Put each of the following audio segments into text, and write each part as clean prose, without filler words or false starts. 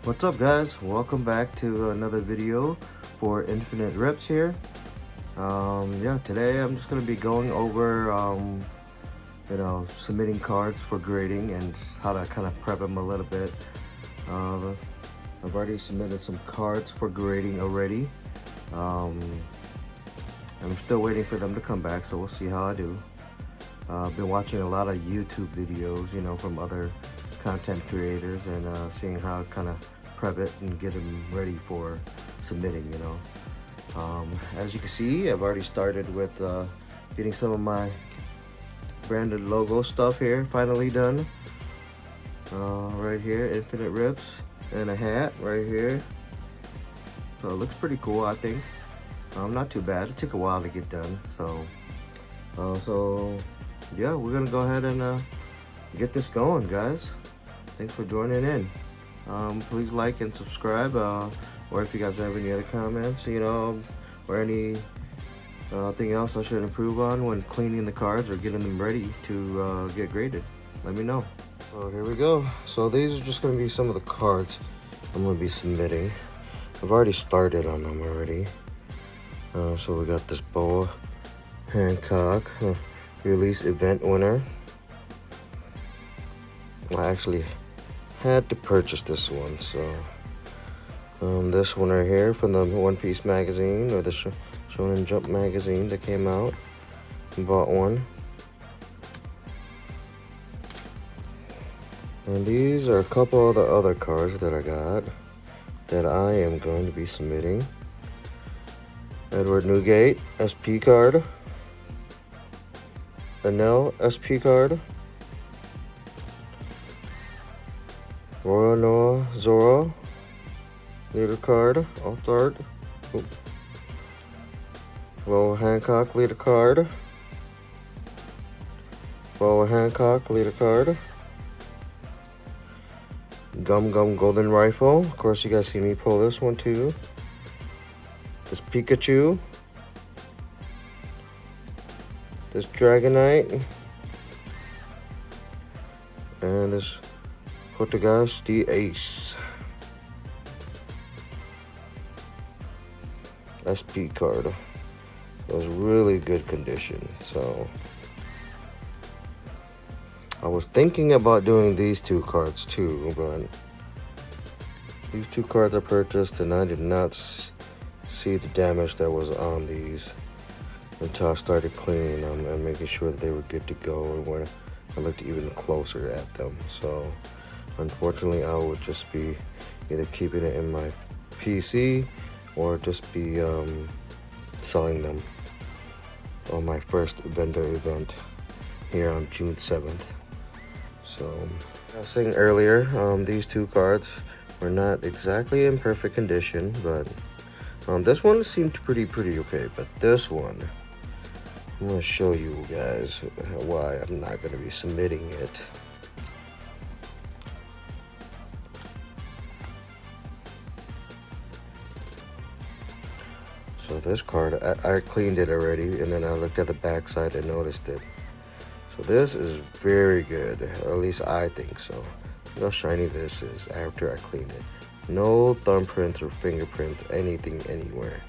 What's up, guys? Welcome back to another video for Infinite Rips here. Yeah, today I'm just gonna be going over submitting cards for grading and how to kind of prep them a little bit. I've already submitted some cards for grading already. I'm still waiting for them to come back, so we'll see how I do. I've been watching a lot of YouTube videos, you know, from other content creators and seeing how to kind of prep it and get them ready for submitting, you know. As you can see, I've already started with getting some of my branded logo stuff here finally done. Right here, Infinite Rips, and a hat right here. So it looks pretty cool, I think. Not too bad. It took a while to get done, so yeah, we're gonna go ahead and get this going, guys. Thanks for joining in. Please like and subscribe, or if you guys have any other comments, you know, or any thing else I should improve on when cleaning the cards or getting them ready to get graded, let me know. So here we go. So these are just going to be some of the cards I'm going to be submitting. I've already started on them already. So we got this Boa Hancock release event winner. I actually had to purchase this one, so this one right here from the One Piece magazine, or the Shonen Jump magazine that came out. Bought one. And these are a couple of the other cards that I got that I am going to be submitting. Edward Newgate SP card. Enel SP card. Roronoa Zoro leader card, alt art. Boa Hancock leader card. Boa Hancock leader card. Gum Gum Golden Rifle. Of course, you guys see me pull this one too. This Pikachu. This Dragonite. And this Portuguese the Ace. SP card. It was really good condition, so I was thinking about doing these two cards too, but these two cards I purchased and I did not see the damage that was on these until I started cleaning them and making sure that they were good to go, and when I looked even closer at them. So unfortunately, I would just be either keeping it in my PC or just be selling them on my first vendor event here on June 7th. So, I was saying earlier, these two cards were not exactly in perfect condition, but this one seemed pretty okay. But this one, I'm going to show you guys why I'm not going to be submitting it. So this card, I cleaned it already, and then I looked at the back side and noticed it. So this is very good, or at least I think so. Look how shiny this is after I cleaned it. No thumbprints or fingerprints, anything anywhere.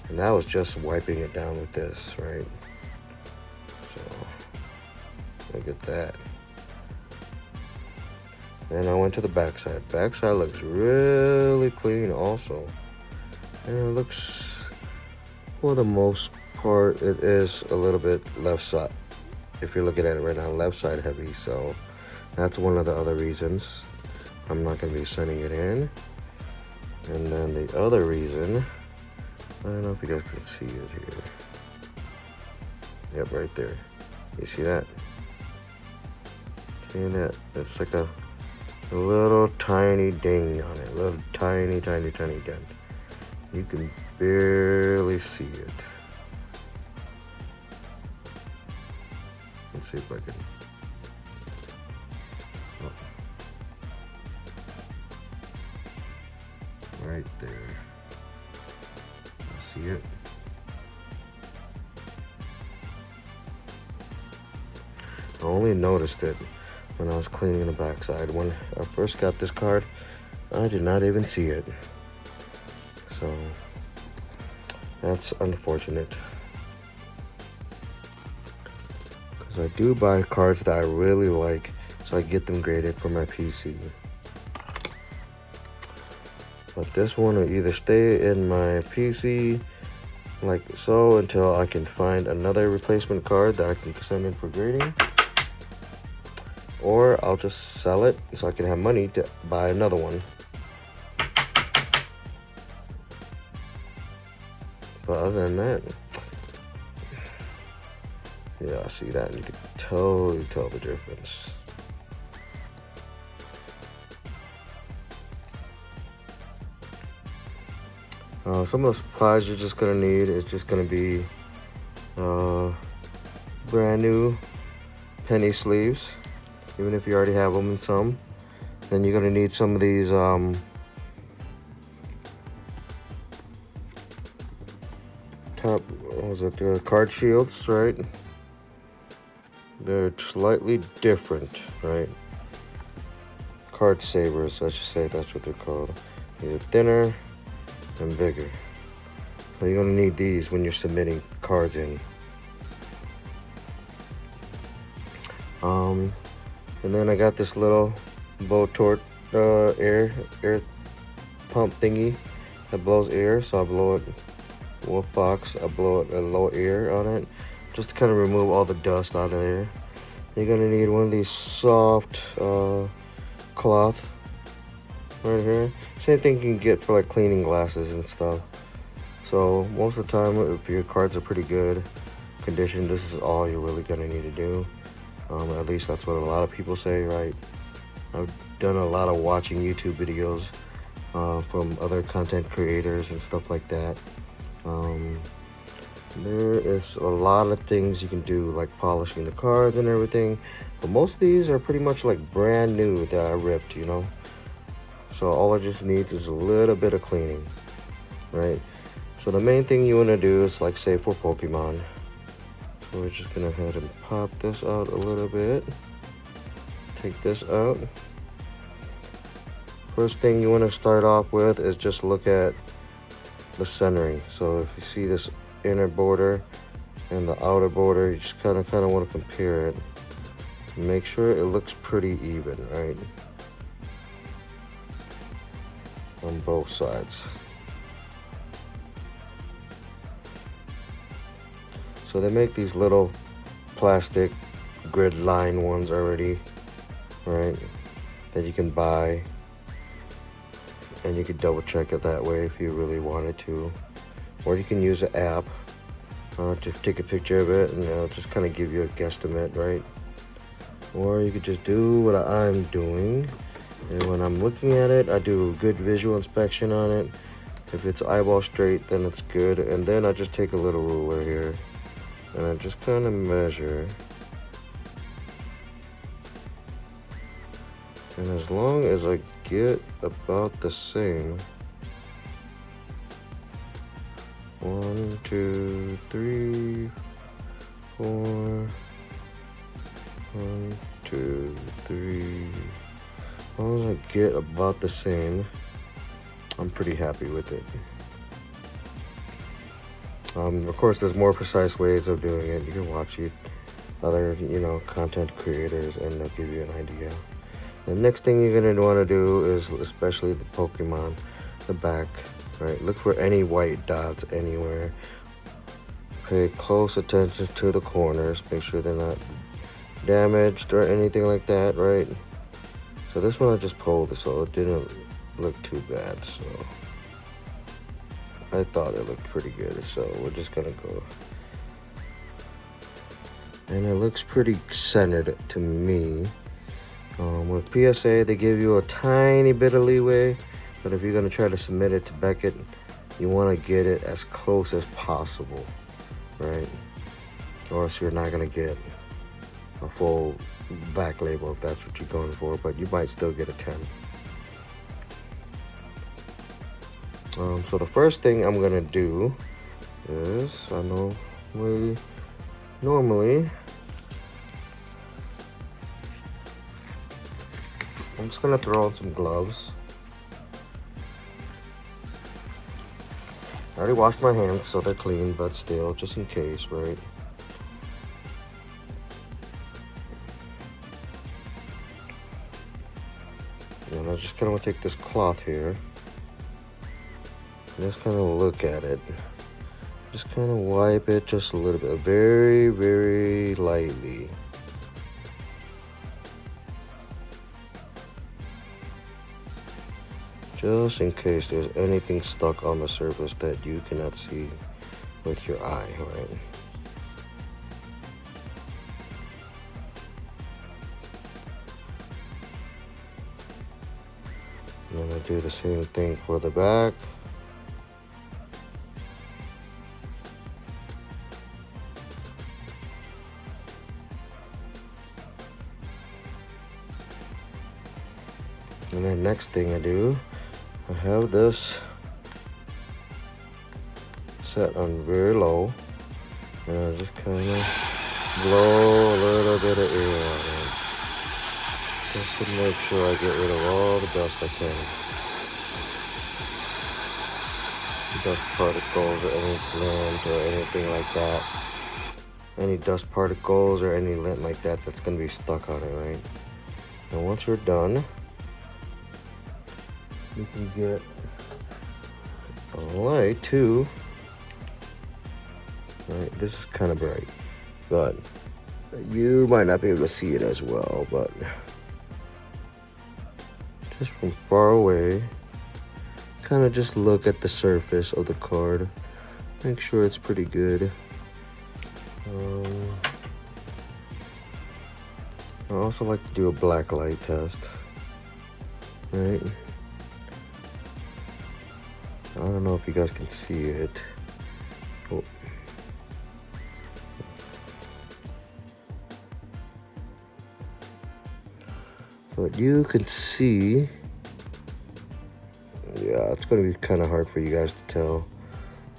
And that was just wiping it down with this, right? So, look at that. Then I went to the back side. Back side looks really clean also. And it looks, for the most part, it is a little bit left side. If you're looking at it right now, left side heavy. So that's one of the other reasons I'm not going to be sending it in. And then the other reason, I don't know if you guys can see it here. Yep, right there. You see that? See that? It's like a little tiny ding on it. A little tiny dent. You can barely see it. Let's see if I can. Oh. Right there. See it? only noticed it when I was cleaning the backside. When I first got this card, I did not even see it. So that's unfortunate. Because I do buy cards that I really like, so I get them graded for my PC. But this one will either stay in my PC like so until I can find another replacement card that I can send in for grading, or I'll just sell it so I can have money to buy another one. But other than that, yeah, I see that, and you can totally tell the difference. Some of the supplies you're just gonna need is just gonna be brand new penny sleeves, even if you already have them in some. Then you're gonna need some of these card shields, right? They're slightly different, right? Card savers, I should say, that's what they're called. These are thinner and bigger. So you're gonna need these when you're submitting cards in. And then I got this little Blowtorch air pump thingy that blows air. So I blow it wolf box. I blow it a low air on it, just to kind of remove all the dust out of there. You're gonna need one of these soft cloth right here. Same thing you can get for like cleaning glasses and stuff. So most of the time, if your cards are pretty good condition, this is all you're really gonna need to do. At least that's what a lot of people say, right? I've done a lot of watching YouTube videos from other content creators and stuff like that. There is a lot of things you can do, like polishing the cards and everything, but most of these are pretty much like brand new that I ripped, you know. So all it just needs is a little bit of cleaning, right? So the main thing you want to do is, like, say for Pokemon, so we're just gonna go ahead and pop this out a little bit. Take this out. First thing you want to start off with is just look at the centering. So if you see this inner border and the outer border, you just kind of want to compare it. Make sure it looks pretty even, right? On both sides. So they make these little plastic grid line ones already, right? That you can buy, and you can double check it that way if you really wanted to. Or you can use an app to take a picture of it and just kind of give you a guesstimate, right? Or you could just do what I'm doing, and when I'm looking at it, I do a good visual inspection on it. If it's eyeball straight, then it's good. And then I just take a little ruler here and I just kind of measure. And as long as I get about the same, 1, 2, 3, 4, 1, 2, 3. As long as I get about the same, I'm pretty happy with it. Of course, there's more precise ways of doing it. You can watch other, content creators, and they'll give you an idea. The next thing you're gonna want to do is, especially the Pokemon, the back, right? Look for any white dots anywhere. Pay close attention to the corners. Make sure they're not damaged or anything like that, right? So this one I just pulled, so it didn't look too bad. So I thought it looked pretty good, so we're just gonna go. And it looks pretty centered to me. With PSA, they give you a tiny bit of leeway, but if you're gonna try to submit it to Beckett, you wanna get it as close as possible, right? Or else you're not gonna get a full back label if that's what you're going for, but you might still get a 10. So the first thing I'm gonna do is, normally I'm just gonna throw on some gloves. I already washed my hands, so they're clean, but still, just in case, right? And I just kind of want to take this cloth here and just kind of look at it. Just kind of wipe it just a little bit, very, very lightly. Just in case there's anything stuck on the surface that you cannot see with your eye, right? And then I do the same thing for the back. And then next thing I do, I have this set on very low, and I just kind of blow a little bit of air on it, just to make sure I get rid of all the dust I can. Dust particles or any lint or anything like that. Any dust particles or any lint like that that's going to be stuck on it, right? And once you're done, you can get a light too. Right, this is kind of bright, but you might not be able to see it as well, but just from far away, kind of just look at the surface of the card, make sure it's pretty good. I also like to do a black light test, right? I don't know if you guys can see it. Oh. But you can see, yeah, it's gonna be kind of hard for you guys to tell.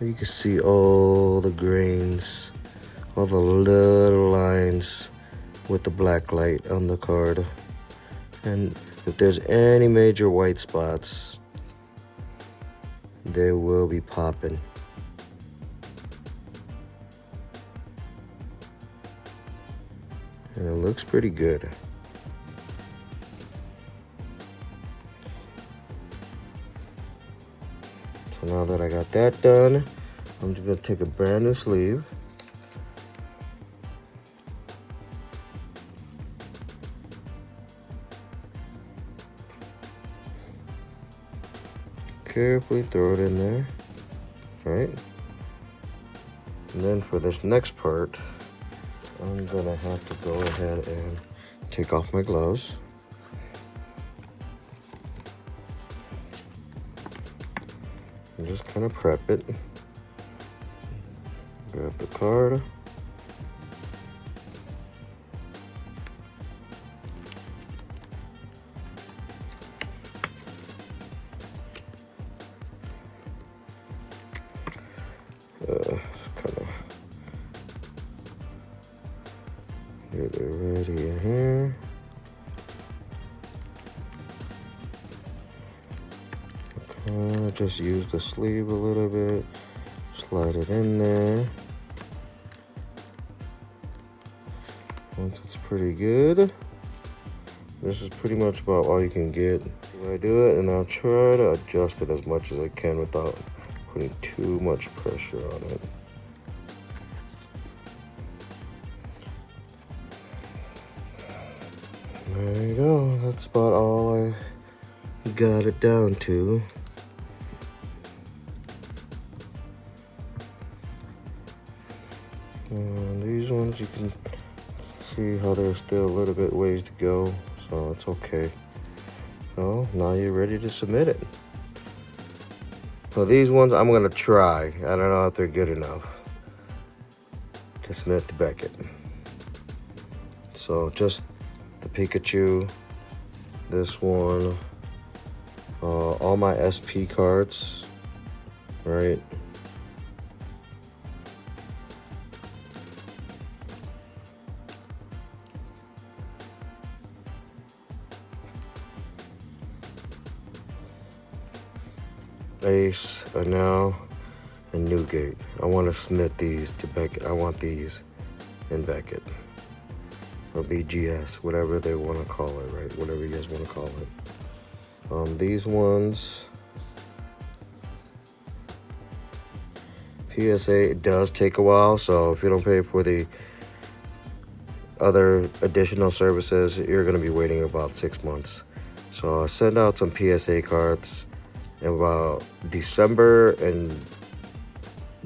You can see all the grains, all the little lines with the black light on the card. And if there's any major white spots, they will be popping. And it looks pretty good. So now that I got that done, I'm just gonna take a brand new sleeve. Carefully throw it in there, right? And then for this next part, I'm gonna have to go ahead and take off my gloves. And just kind of prep it. Grab the card. Just kind of get it ready in here. Kind of just use the sleeve a little bit, slide it in there. Once it's pretty good, this is pretty much about all you can get. I do it, and I'll try to adjust it as much as I can without putting too much pressure on it. There you go. That's about all I got it down to. And these ones, you can see how there's still a little bit ways to go, so it's okay. So now you're ready to submit it. So these ones I'm gonna try. I don't know if they're good enough to submit to Beckett. So just the Pikachu, this one, all my SP cards, right? Ace, Anel, and Newgate. I want to submit these to Beckett. I want these in Beckett. Or BGS, whatever they want to call it, right? Whatever you guys want to call it. These ones, PSA, it does take a while, so if you don't pay for the other additional services, you're going to be waiting about 6 months. So I send out some PSA cards in about December and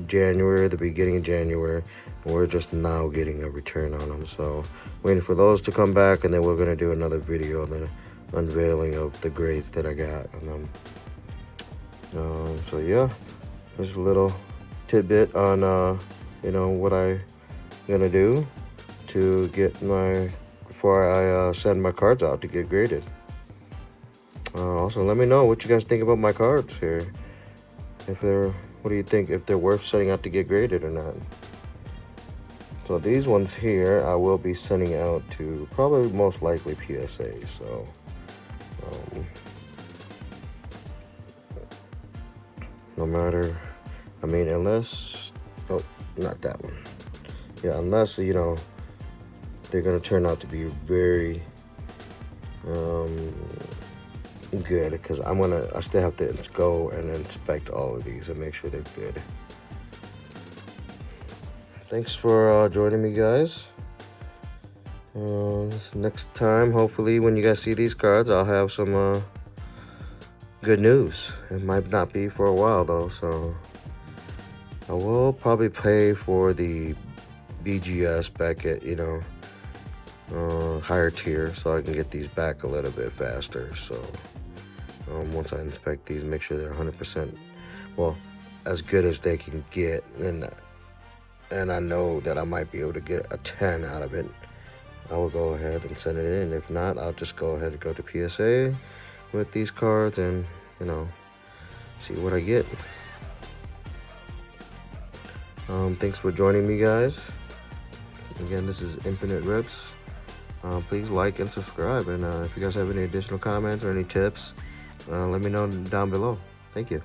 January, the beginning of January. We're just now getting a return on them, so waiting for those to come back, and then we're going to do another video on the unveiling of the grades that I got on them. So yeah, just a little tidbit on what I'm gonna do to get before I send my cards out to get graded. Also, let me know what you guys think about my cards here. What do you think, if they're worth sending out to get graded or not? So these ones here, I will be sending out to probably most likely PSA. So, no matter, unless, not that one. Yeah, unless, they're gonna turn out to be very good, because I still have to go and inspect all of these and make sure they're good. Thanks for joining me, guys. Next time, hopefully, when you guys see these cards, I'll have some good news. It might not be for a while, though, so I will probably pay for the BGS Beckett, higher tier, so I can get these back a little bit faster. So once I inspect these, make sure they're 100%, well, as good as they can get, and I know that I might be able to get a 10 out of it, I will go ahead and send it in. If not, I'll just go ahead and go to PSA with these cards and, see what I get. Thanks for joining me, guys. Again, this is Infinite Rips. Please like and subscribe, and if you guys have any additional comments or any tips, let me know down below. Thank you.